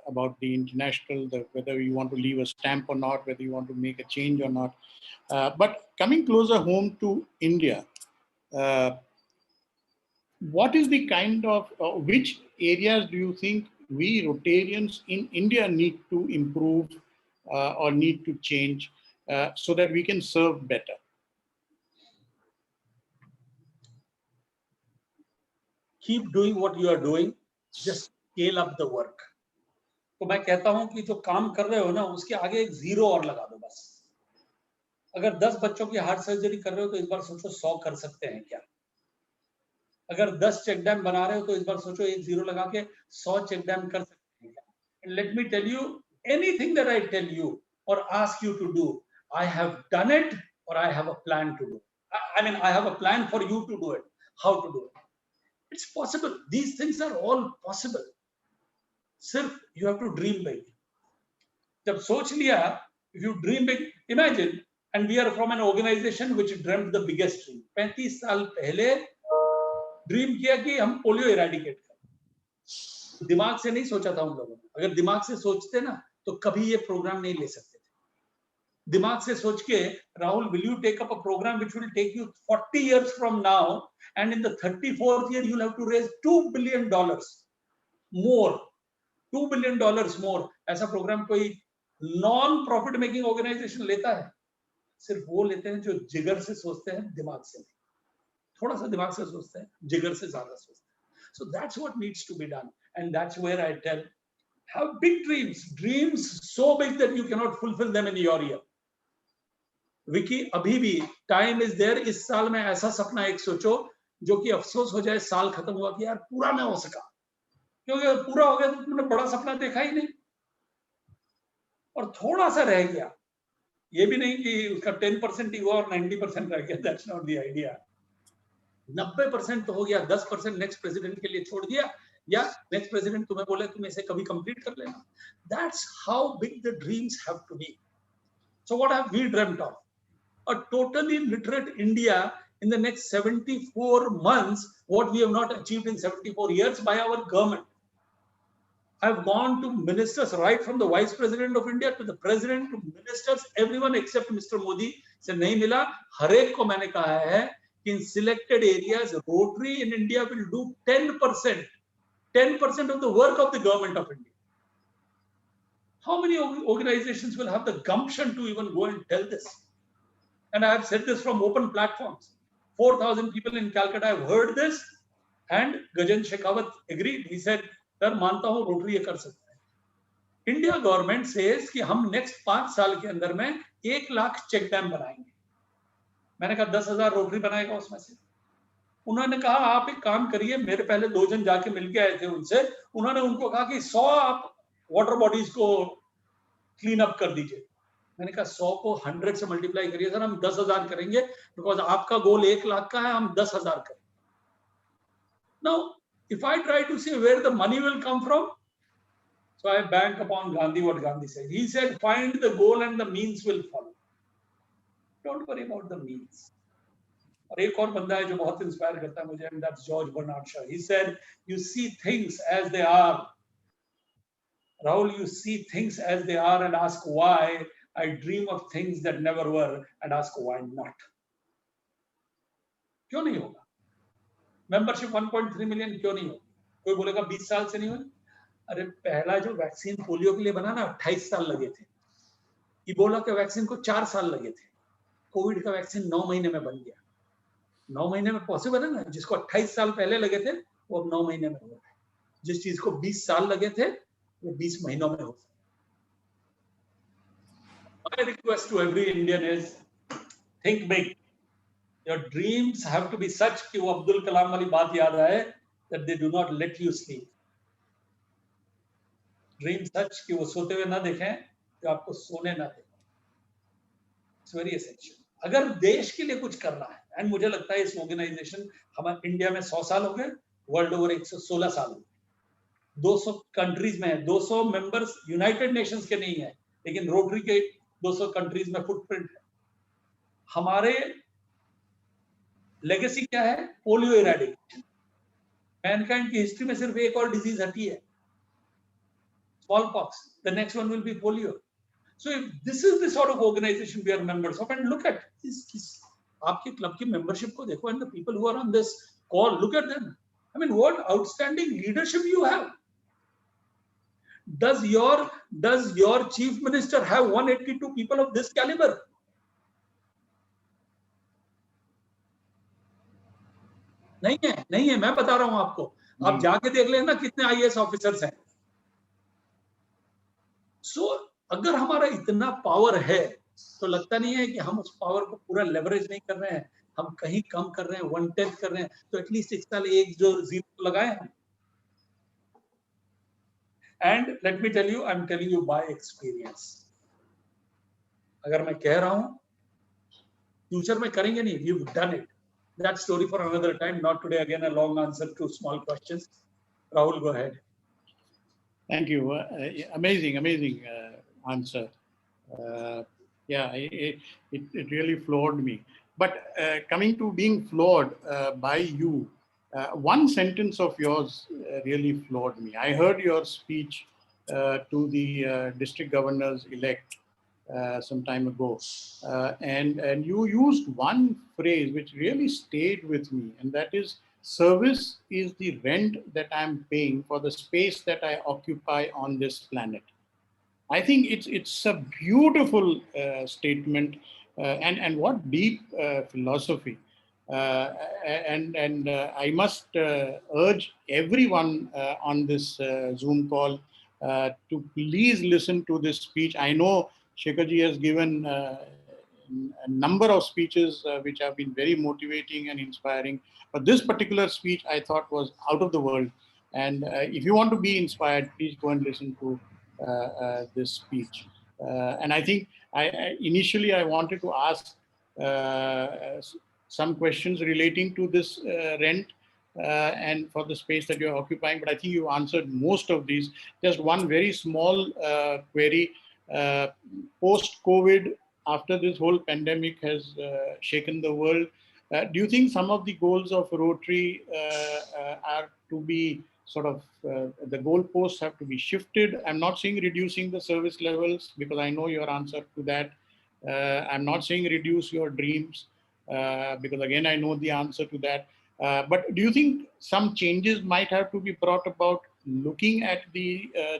about the international, whether you want to leave a stamp or not, whether you want to make a change or not. But coming closer home to India, what is the kind of, which areas do you think we Rotarians in India need to improve or need to change? so that we can serve better? Keep doing what you are doing, just scale up the work. तो मैं कहता हूं कि जो काम कर रहे हो ना, उसके आगे एक 0 और लगा दो बस. अगर 10 बच्चों की हार्ट सर्जरी कर रहे हो तो इस बार सोचो 100 कर सकते हैं क्या. अगर 10 चेक डैम बना रहे हो तो इस बार सोचो एक 0 लगा के 100 चेक डैम कर सकते हैं क्या. And let me tell you, anything that I tell you or ask you to do, I have done it or I have a plan to do. I mean, I have a plan for you to do it. How to do it? It's possible. These things are all possible. Sirf you have to dream big. जब सोच लिया, if you dream big, imagine, and we are from an organization which dreamt the biggest dream. 35 साल पहले dream किया कि हम polio eradicate करें. दिमाग से नहीं सोचा था उन लोगों ने. अगर दिमाग से सोचते ना तो कभी ये प्रोग्राम नहीं ले सकते थे. दिमाग से सोच के, Rahul, will you take up a program which will take you 40 years from now, and in the 34th year you'll have to raise $2 billion more. $2 billion more. ऐसा प्रोग्राम कोई नॉन प्रॉफिट मेकिंग ऑर्गेनाइजेशन लेता है? सिर्फ वो लेते हैं जो जिगर से सोचते हैं, दिमाग से नहीं. थोड़ा सा दिमाग से सोचते हैं, जिगर से ज्यादा सोचते हैं. So that's what needs to be done, and that's where I tell, have big dreams so big that you cannot fulfill them in your year. Vicky, अभी भी टाइम इज देयर. इस साल में ऐसा सपना एक सोचो जो कि अफसोस हो जाए साल खत्म हुआ कि यार पूरा ना हो सका, क्योंकि अगर पूरा हो गया तो तुमने बड़ा सपना देखा ही नहीं, और थोड़ा सा रह गया. ये भी नहीं कि उसका 10% ही हुआ और 90% रह गया. That's not the idea. 90% तो हो गया, 10% नेक्स्ट प्रेसिडेंट के लिए छोड़ दिया, या नेक्स्ट प्रेसिडेंट तुम्हें बोले तुम इसे कभी कंप्लीट कर लेना. That's how big the dreams have to be. So what have we dreamed of? A totally literate India in the next 74 months, what we have not achieved in 74 years by our government. I've gone to ministers, right from the Vice President of India to the President to ministers, everyone except Mr. Modi से नहीं मिला. हर एक को मैंने कहा है कि in selected areas, Rotary in India will do 10% of the work of the government of India. How many organizations will have the gumption to even go and tell this? And I have said this from open platforms. 4,000 people in Calcutta have heard this, and Gajan Shekhawat agreed. He said, "Sir, मानता हूँ rotary ये कर सकता है." India government says कि हम next 5 साल के अंदर में 1 लाख चेक डैम बनाएंगे. मैंने कहा 10,000 रोटरी बनाएगा उसमें से. उन्होंने कहा आप एक काम करिए, मेरे पहले 2 जन जाके मिलके आए थे उनसे, उन्होंने उनको कहा कि 100 आप वाटर बॉडीज को क्लीन अप कर दीजिए. मैंने कहा 100 को 100 से मल्टीप्लाई करिए सर, हम 10,000 करेंगे, बिकॉज आपका गोल 1 लाख का है, हम 10,000 करें. Now, if I try to say where the money will come from, so I bank upon Gandhi, what Gandhi said. He said, find the goal and the means will follow. Don't worry about the means. और एक और बंदा है जो बहुत inspire करता है मुझे, and that's George Bernard Shaw. He said, you see things as they are. Rahul, you see things as they are and ask why. I dream of things that never were and ask why not. क्यों नहीं होगा? Membership 1.3 million क्यों नहीं होगी? कोई बोलेगा 20 साल से नहीं हुई. अरे पहला जो वैक्सीन पोलियो के लिए बना ना 28 साल लगे थे. इबोला के वैक्सीन को 4 साल लगे थे. कोविड का वैक्सीन 9 महीने में बन गया. 9 महीने में पॉसिबल है ना? जिसको 28 साल पहले लगे थे वो अब 9 महीने में हो रहा है. जिस चीज को 20 साल लगे थे वो 20 महीनों में हो सकता है. My request to every Indian is think big. Your dreams have to be such कि वो अब्दुल कलाम वाली बात याद आए, that they do not let you sleep. Dream such कि वो सोते हुए ना देखें, कि आपको सोने ना दें. It's very essential. अगर देश के लिए कुछ करना है, and मुझे लगता है इस ऑर्गेनाइजेशन हमारे इंडिया में 100 साल हो गए, वर्ल्ड ओवर 116 साल हो गए, 200 कंट्रीज में है, 200 मेंबर्स यूनाइटेड नेशंस के नहीं है, लेकिन रोटरी के 200 कंट्रीज में फुटप्रिंट है. हमारे लेगेसी क्या है? Polio eradication. मैनकाइंड की हिस्ट्री में सिर्फ एक और डिजीज हटी है, smallpox. The next one will be polio. So if this is the sort of organisation we are members of, and look at आपके क्लब की मेंबरशिप को देखो, and the people who are on this call, look at them. I mean what outstanding leadership you have. Does your chief minister have 182 people of this caliber? नहीं है, मैं बता रहा हूं आपको, आप जाके देख लेना कितने IAS ऑफिसर्स हैं। सो अगर हमारा इतना पावर है तो लगता नहीं है कि हम उस पावर को पूरा लेवरेज नहीं कर रहे हैं, हम कहीं कम कर रहे हैं, 1/10 कर रहे हैं, तो एटलीस्ट इस साल एक जो जीरो लगाए हम। And let me tell you, I am telling you by experience, अगर मैं कह रहा हूं फ्यूचर में करेंगे नहीं, we have done it, that story for another time, not today. Again a long answer to small questions. Rahul, go ahead. Thank you. Amazing answer. Yeah, it really floored me. But coming to being floored by you, one sentence of yours really floored me. I heard your speech to the district governors elect some time ago, and you used one phrase which really stayed with me, and that is, service is the rent that I'm paying for the space that I occupy on this planet. I think it's a beautiful statement, and what deep philosophy. And I must urge everyone on this Zoom call to please listen to this speech. I know Shekharji has given a number of speeches which have been very motivating and inspiring, but this particular speech I thought was out of the world. And if you want to be inspired, please go and listen to this speech. And I think initially I wanted to ask some questions relating to this rent and for the space that you're occupying, but I think you answered most of these. Just one very small query. Post-COVID, after this whole pandemic has shaken the world, do you think some of the goals of Rotary are to be sort of, the goalposts have to be shifted? I'm not saying reducing the service levels, because I know your answer to that. I'm not saying reduce your dreams, because again, I know the answer to that. But do you think some changes might have to be brought about looking at the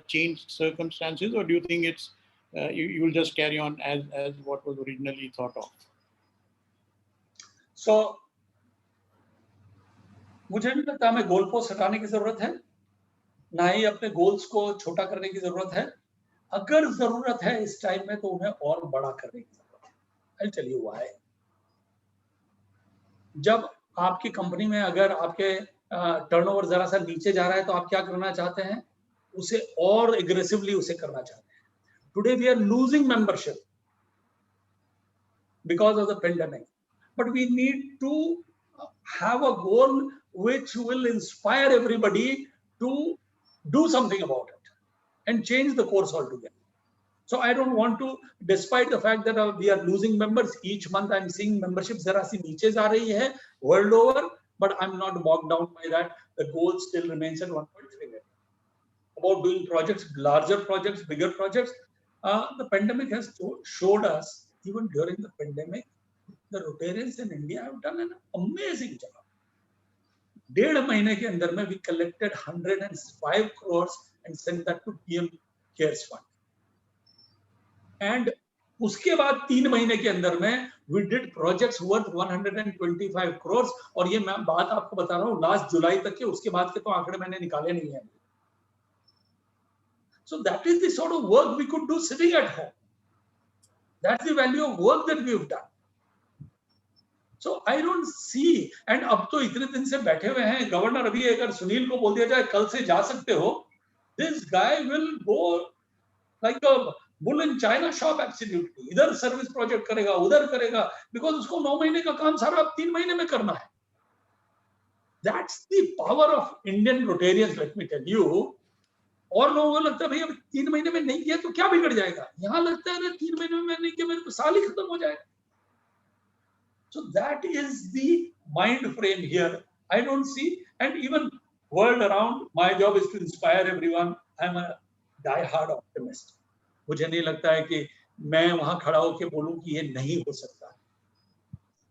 changed circumstances, or do you think it's you will just carry on as what was originally thought of? So, मुझे नहीं लगता हमें goal post हटाने की जरूरत है, ना ही अपने गोल्स को छोटा करने की जरूरत है। अगर जरूरत है इस टाइम में तो उन्हें और बड़ा करने की जरूरत है। I'll tell you why. जब आपकी कंपनी में अगर आपके टर्नओवर जरा सा नीचे जा रहा है तो आप क्या करना चाहते हैं? उसे और एग्रेसिवली उसे करना चाहते हैं। Today we are losing membership because of the pandemic, but we need to have a goal which will inspire everybody to do something about it and change the course altogether. So I don't want to, despite the fact that we are losing members each month, I'm seeing membership जरा सी नीचे जा रही है world over, but I'm not bogged down by that. The goal still remains at 1.3 million. About doing projects, larger projects, bigger projects. The pandemic has showed us, even during the pandemic, the Rotarians in India have done an amazing job. 1.5 महीने के अंदर में we collected 105 crores and sent that to PM CARES Fund. And उसके बाद 3 महीने के अंदर में we did projects worth 125 crores. और ये मैं बात आपको बता रहा हूँ लास्ट जुलाई तक के, उसके बाद के तो आंकड़े मैंने निकाले नहीं हैं। So that is the sort of work we could do sitting at home. That's the value of work that we have done. So I don't see, and अब तो इतने दिन से बैठे हुए हैं गवर्नर, अभी अगर सुनील को बोल दिया जाए कल से जा सकते हो, this guy will go like a bull in China shop absolutely. इधर सर्विस प्रोजेक्ट करेगा, उधर करेगा, because उसको 9 महीने का काम सारा अब 3 महीने में करना है. That's the power of Indian Rotarians, let me tell you. और लोगों को लगता है भाई अब 3 महीने में नहीं किया तो क्या बिगड़ जाएगा, यहाँ लगता है ना 3 महीने में नहीं किया मेरे को साल ही खत्म हो जाएगा. So that is the mind frame here. I don't see, and even world around, my job is to inspire everyone. I'm a die-hard optimist. मुझे नहीं लगता है कि मैं वहां खड़ा होकर बोलूं कि ये नहीं हो सकता.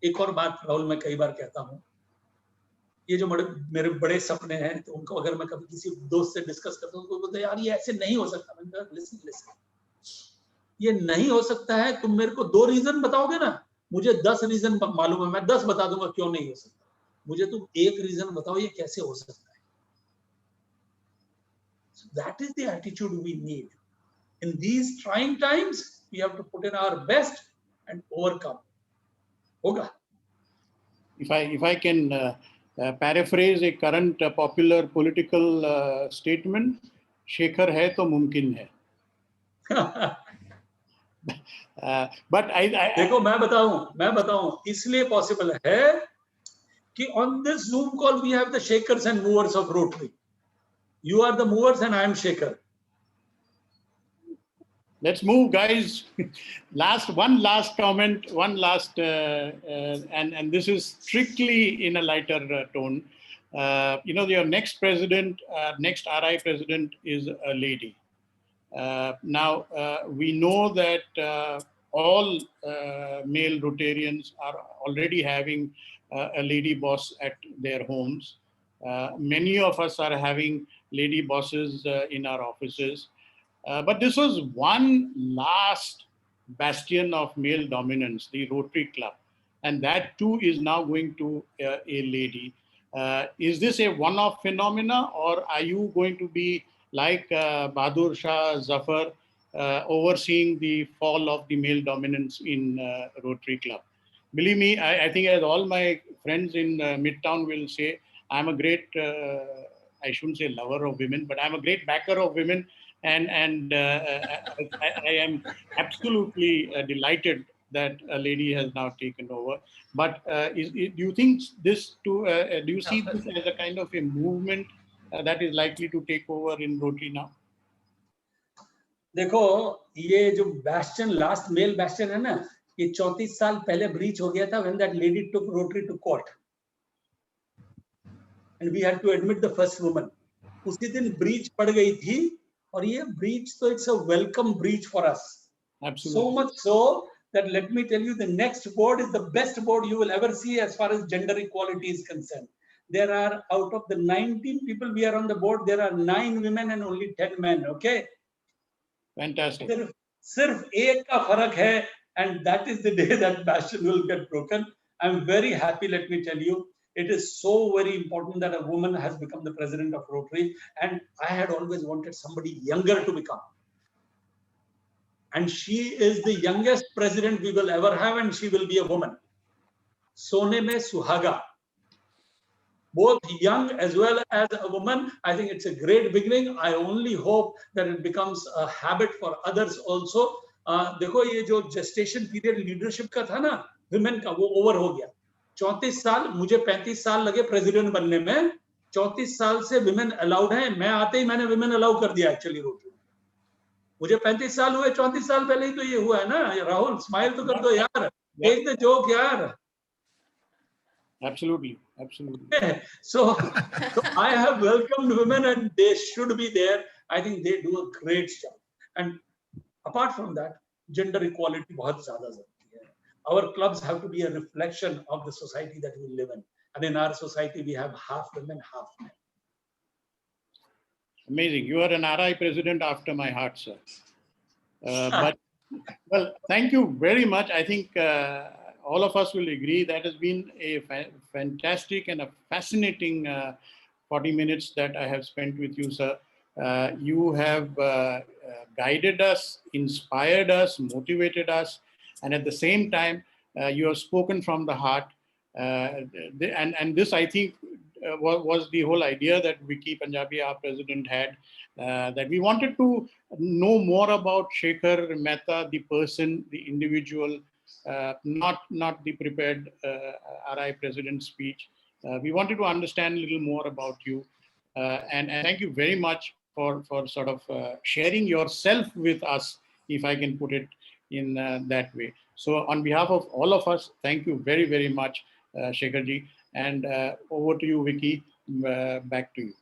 एक और बात राहुल मैं कई बार कहता हूं, ये जो मेरे बड़े सपने हैं तो उनको अगर मैं कभी किसी दोस्त से डिस्कस करता हूं तो बोलते हैं यार ये ऐसे नहीं हो सकता. मैंने कहा लिसन, ये नहीं हो सकता है. तुम मेरे को 2 रीजन बताओगे ना, मुझे 10 रीजन मालूम है, मैं 10 बता दूंगा क्यों नहीं हो सकता. मुझे तुम एक रीजन बताओ ये कैसे हो सकता है. So that is the attitude we need. In these trying times, we have to put in our best and overcome. Hoga. If I can paraphrase a current popular political statement, Shekhar है तो मुमकिन है. But I देखो मैं बताऊं इसलिए possible है कि on this Zoom call we have the shakers and movers of Rotary. You are the movers and I am shaker. Let's move, guys. One last comment, and this is strictly in a lighter tone. Your next president, next RI president is a lady. Now, we know that all male Rotarians are already having a lady boss at their homes. Many of us are having lady bosses in our offices. But this was one last bastion of male dominance, the Rotary Club. And that too is now going to a lady. Is this a one-off phenomena, or are you going to be like Bahadur Shah Zafar, overseeing the fall of the male dominance in Rotary Club? Believe me, I think as all my friends in Midtown will say, I'm a great, I shouldn't say lover of women, but I'm a great backer of women. And I am absolutely delighted that a lady has now taken over. But do you think this do you see this as a kind of a movement that is likely to take over in Rotary now? देखो ये जो bastion last male bastion है ना, ये 34 साल पहले breach हो गया था when that lady took Rotary to court, and we had to admit the first woman. उसी दिन breach पड़ गई थी. और ये breach तो it's a welcome breach for us. Absolutely. So much so that let me tell you, the next board is the best board you will ever see as far as gender equality is concerned. There are, out of the 19 people we are on the board, there are 9 women and only 10 men. Okay. Fantastic. सिर्फ एक का फर्क है, and that is the day that bastion will get broken. I'm very happy. Let me tell you. It is so very important that a woman has become the president of Rotary, and I had always wanted somebody younger to become. And she is the youngest president we will ever have, and she will be a woman. Sone mein Suhaga. Both young as well as a woman. I think it's a great beginning. I only hope that it becomes a habit for others also. देखो ये जो gestation period leadership का था ना, women का, वो over हो गया. 34 साल, मुझे 35 साल लगे प्रेसिडेंट बनने में. 34 साल से विमेन अलाउड है. मैं आते ही मैंने विमेन अलाउ कर दिया एक्चुअली रोटरी. मुझे 35 साल हुए, 34 साल पहले ही तो ये हुआ है ना. राहुल स्माइल तो कर दो यार. Take the joke यार. Absolutely. So I have welcomed women and they should be there. I think they do a great job. And apart from that, gender equality बहुत ज़्यादा ज़रूरी है. Our clubs have to be a reflection of the society that we live in. And in our society, we have half women, half men. Amazing. You are an RI president after my heart, sir. But, well, thank you very much. I think all of us will agree that has been a fantastic and a fascinating 40 minutes that I have spent with you, sir. You have guided us, inspired us, motivated us. And at the same time, you have spoken from the heart. And this, I think, was the whole idea that Vicky Punjabi, our president, had, that we wanted to know more about Shekhar Mehta, the person, the individual, not the prepared RI president speech. We wanted to understand a little more about you. And thank you very much for sort of sharing yourself with us, if I can put it in that way. So on behalf of all of us, thank you very, very much, Shekharji. And over to you, Vicky, back to you.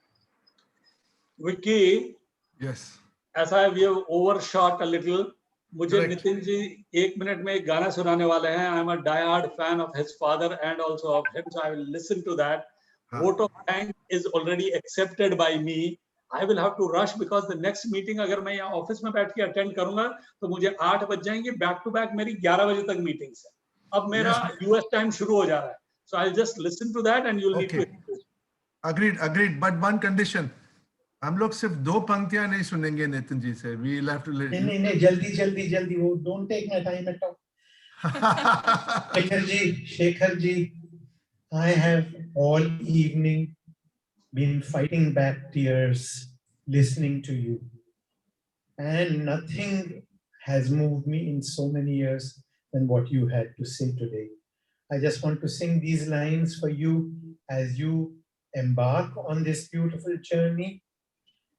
Vicky. Yes. As we have overshot a little, मुझे Nitin ji 1 minute में एक गाना सुनाने वाले हैं. I'm a diehard fan of his father and also of him, so I will listen to that. Vote of thanks is already accepted by me. I will have to rush because the next meeting अगर मैं यहाँ office में बैठ के attend करूंगा तो मुझे 8 बज जाएंगे. बैक टू बैक मेरी 11 बजे तक मीटिंग्स है. अब मेरा US टाइम शुरू हो जा रहा है. So I'll just listen to that and you'll need Okay. to. Agreed. But one condition. हम लोग सिर्फ 2 पंक्तियां नहीं सुनेंगे नितिन जी से. We'll have to. नहीं, जल्दी वो don't take my time at all. Shekhar ji, I have all evening been fighting back tears listening to you, and nothing has moved me in so many years than what you had to say today. I just want to sing these lines for you as you embark on this beautiful journey,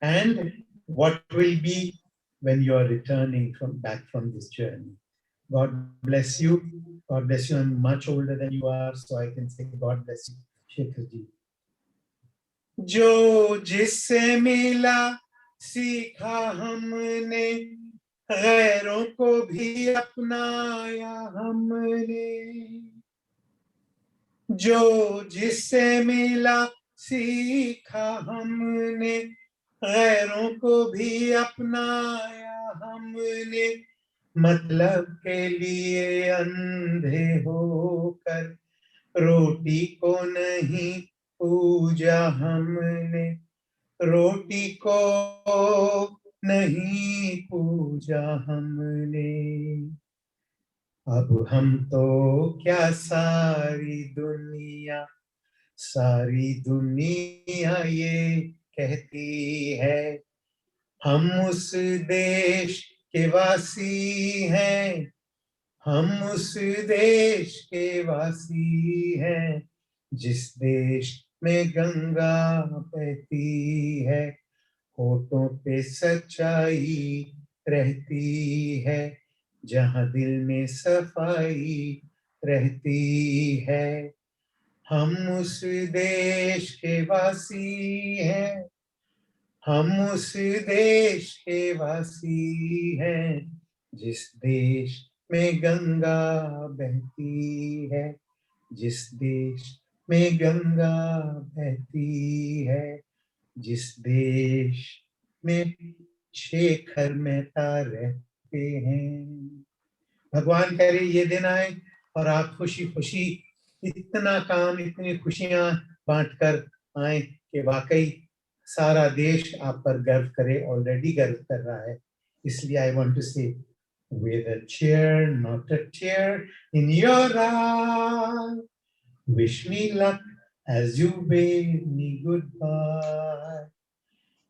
and what will be when you are returning back from this journey. God bless you. God bless you. I'm much older than you are, so I can say God bless you, Shekhar ji. जो जिससे मिला सीखा हमने, गैरों को भी अपनाया हमने. जो जिससे मिला सीखा हमने, गैरों को भी अपनाया हमने. मतलब के लिए अंधे होकर रोटी को नहीं पूजा हमने, रोटी को नहीं पूजा हमने. अब हम तो क्या सारी दुनिया ये कहती है, हम उस देश के वासी हैं, हम उस देश के वासी हैं, जिस देश में गंगा बहती है, होठों पे सच्चाई रहती है, जहां दिल में सफाई रहती है. हम उस देश के वासी हैं, हम उस देश के वासी हैं, जिस देश में गंगा बहती है, जिस देश में गंगा बहती है, जिस देश में शेखर मेहता रहते हैं. भगवान करे ये दिन आए और आप खुशी खुशी इतना काम, इतनी खुशियां बांटकर आए कि वाकई सारा देश आप पर गर्व करे, ऑलरेडी गर्व कर रहा है. इसलिए आई वांट टू से with a cheer, not a tear in your eye, wish me luck as you wave me goodbye.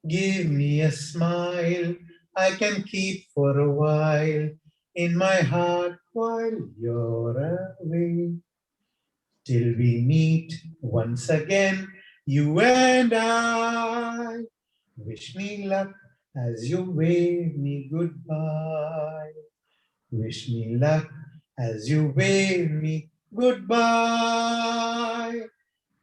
Give me a smile I can keep for a while in my heart while you're away. Till we meet once again, you and I. Wish me luck as you wave me goodbye. Wish me luck as you wave me goodbye.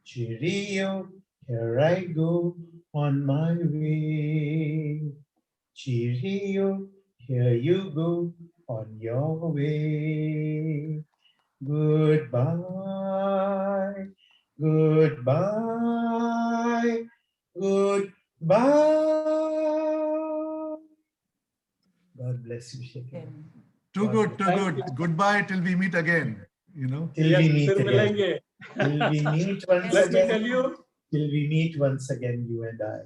Cheerio, here I go on my way. Cheerio, here you go on your way. Goodbye, goodbye, goodbye. God bless you, Shekhar. Too good. Goodbye till we meet again. You know. Till we meet again. Till we meet once Let me again. tell you. Till we meet once again, you and I.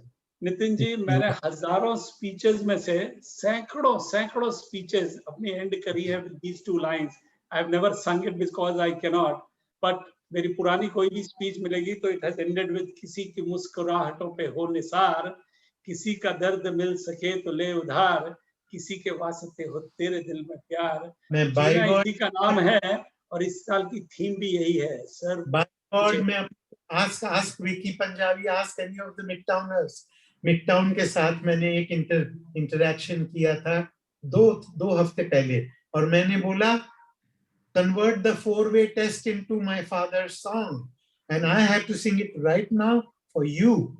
Nitin ji, मैंने हजारों speeches में से सैकड़ों speeches अपनी and करी है with these 2 lines. I have never sung it because I cannot. But मेरी पुरानी कोई भी स्पीच मिलेगी तो it has ended with किसी की मुस्कुराहटों पे हो निसार, किसी का दर्द मिल सके तो ले उधार, किसी के वास्ते हो तेरे दिल में प्यार. जीना इसी का नाम है और इस साल की थीम भी यही है सर. मैं ask Vicky Punjabi, ask any of the Midtowners. Midtown के साथ मैंने एक इंटरैक्शन किया था 2 हफ्ते पहले, और मैंने बोला convert the 4-way test into my father's song, and I have to sing it right now for you.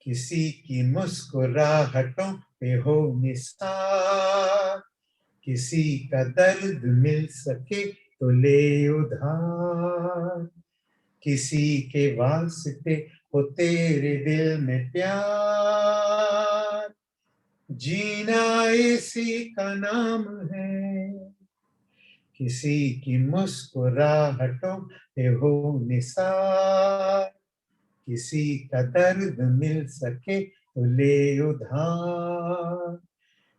किसी की मुस्कुराहटों पे हो निसार, किसी का दर्द मिल सके तो ले उधार, किसी के वास्ते हो तेरे दिल में प्यार, जीना इसी का नाम है, किसी की मुस्कुराहटों पे हो निसार, किसी का दर्द मिल सके तो ले उधार,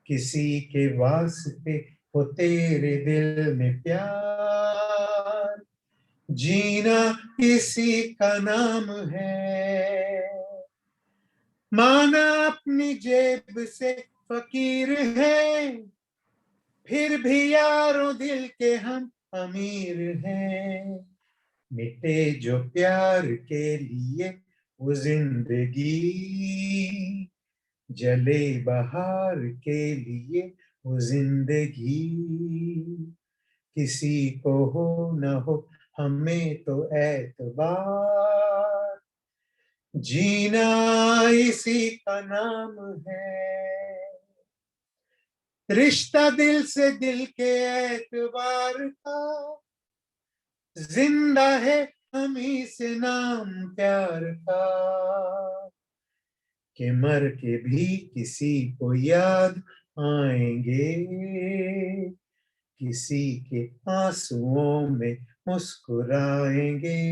किसी के वास्ते हो तेरे दिल में प्यार, जीना इसी का नाम है। माना अपनी जेब से फकीर है, फिर भी यारों दिल के हम अमीर हैं। मिटे जो प्यार के लिए वो जिंदगी, जले बहार के लिए वो जिंदगी, किसी को हो न हो हमें तो एतबार, जीना इसी का नाम है। रिश्ता दिल से दिल के एतबार का, जिंदा है हम ही से नाम प्यार का, कि मर के भी किसी को याद आएंगे, किसी के आंसुओं में मुस्कुराएंगे,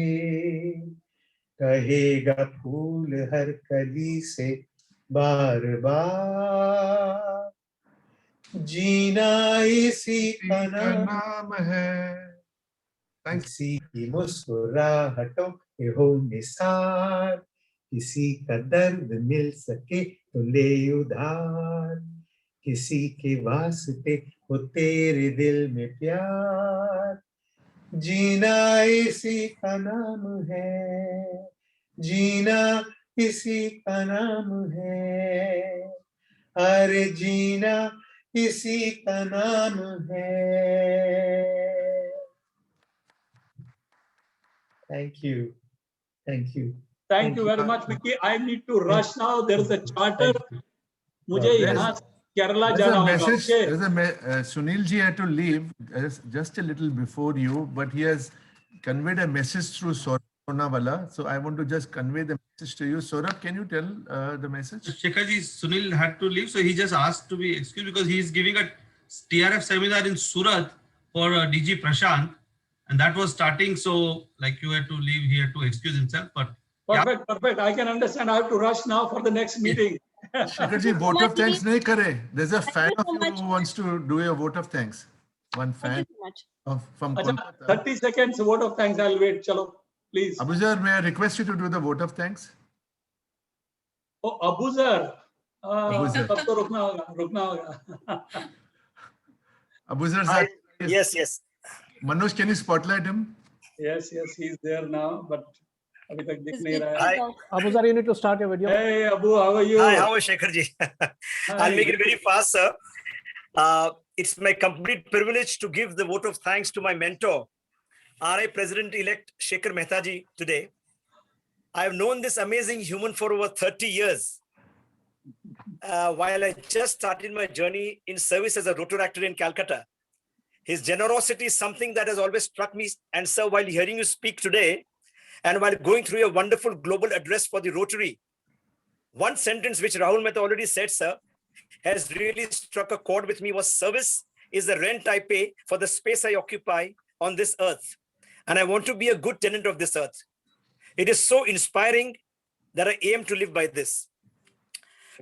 कहेगा फूल हर कली से बार बार, जीना इसी का नाम है। Thanks. किसी की मुस्कुराहटों पे हो निसार, किसी का दर्द मिल सके तो ले उधार, किसी के वास्ते हो तेरे दिल में प्यार, जीना इसी का नाम है, जीना इसी का नाम है, अरे जीना इसी का नाम है। Thank you. Thank you. Thank you very much, Vicky. I need to rush now. There is a charter. मुझे यहाँ केरला There's जाना a होगा. message. Okay. Sunil ji had to leave just a little before you, but he has conveyed a message through Saurabh Sonawala. So I want to just convey the message to you. Saurabh, can you tell the message? Shekharji, Sunil had to leave, so he just asked to be excused because he is giving a TRF seminar in Surat for DG Prashant, and that was starting. So, like you had to leave, he had to excuse himself. But Perfect, perfect. I can understand. I have to rush now for the next meeting. Shekharji, vote of thanks nahi kare. There's a fan you of so you much. who wants to do a vote of thanks. One Thank fan you so much. from Acha, Kolkata. 30 seconds vote of thanks. I'll wait. Chalo, please. Abuzar, may I request you to do the vote of thanks? Oh, Abuzar. Abuzar. तब तो रुकना होगा. Abuzar Hi. sir. Yes. Manoj, can you spotlight him? Yes, he's there now, but अभी तक दिख It's नहीं रहा है. Hi. Abu sir, you need to start your video. Hey, Abu, how are you? Hi, how are Shekharji? Hi. I'll make it very fast, sir. It's my complete privilege to give the vote of thanks to my mentor, RI President-elect Shekhar Mehta ji today. I have known this amazing human for over 30 years. While I just started my journey in service as a Rotoractor in Calcutta, his generosity is something that has always struck me. And sir, while hearing you speak today, and while going through a wonderful global address for the Rotary, one sentence which Rahul Mehta already said, sir, has really struck a chord with me was service is the rent I pay for the space I occupy on this earth. And I want to be a good tenant of this earth. It is so inspiring that I aim to live by this.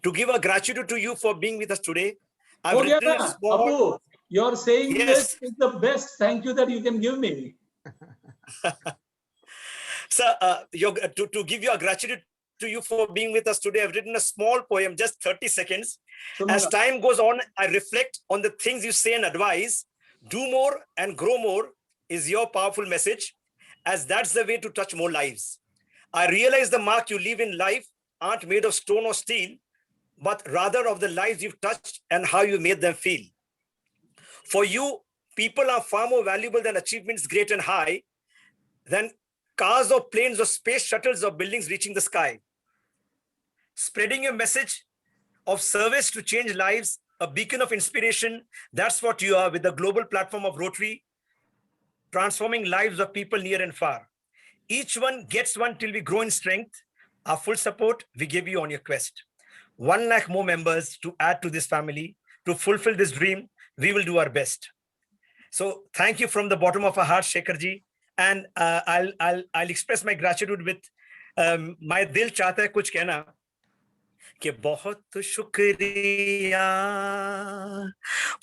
To give a gratitude to you for being with us today, I've written a small... Abu, you're saying Yes. this is the best thank you that you can give me. Sir, to give you a gratitude to you for being with us today, I've written a small poem, just 30 seconds. As time goes on, I reflect on the things you say and advise. Do more and grow more is your powerful message, as that's the way to touch more lives. I realize the mark you leave in life aren't made of stone or steel, but rather of the lives you've touched and how you made them feel. For you, people are far more valuable than achievements great and high, than cars or planes or space shuttles or buildings reaching the sky. Spreading your message of service to change lives, a beacon of inspiration, that's what you are with the global platform of Rotary, transforming lives of people near and far. Each one gets one till we grow in strength. Our full support we give you on your quest. 1 lakh more members to add to this family. To fulfill this dream, we will do our best. So thank you from the bottom of our heart, Shekharji. And I'll express my gratitude with my dil chahta hai kuch kehna कि बहुत शुक्रिया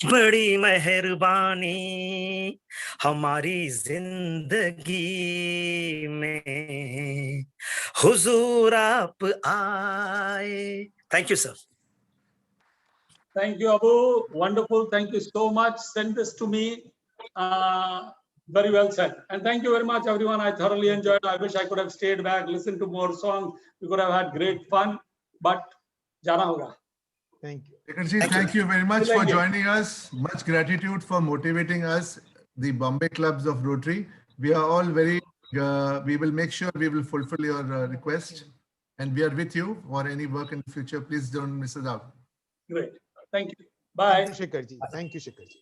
बड़ी मेहरबानी हमारी जिंदगी में हुजूर आप आए. Thank you, sir. Thank you, Abu. Wonderful. Thank you so much. Send this to me. Very well said. And thank you very much, everyone. I thoroughly enjoyed it. I wish I could have stayed back, listened to more songs. We could have had great fun. But jana hoga. Thank you. Shekharji, thank you very much for joining us. Much gratitude for motivating us, the Bombay Clubs of Rotary. We are all very, we will make sure we will fulfill your request. And we are with you for any work in the future. Please don't miss us out. Great. Thank you. Bye. Thank you, Shekharji. Thank you, Shekharji.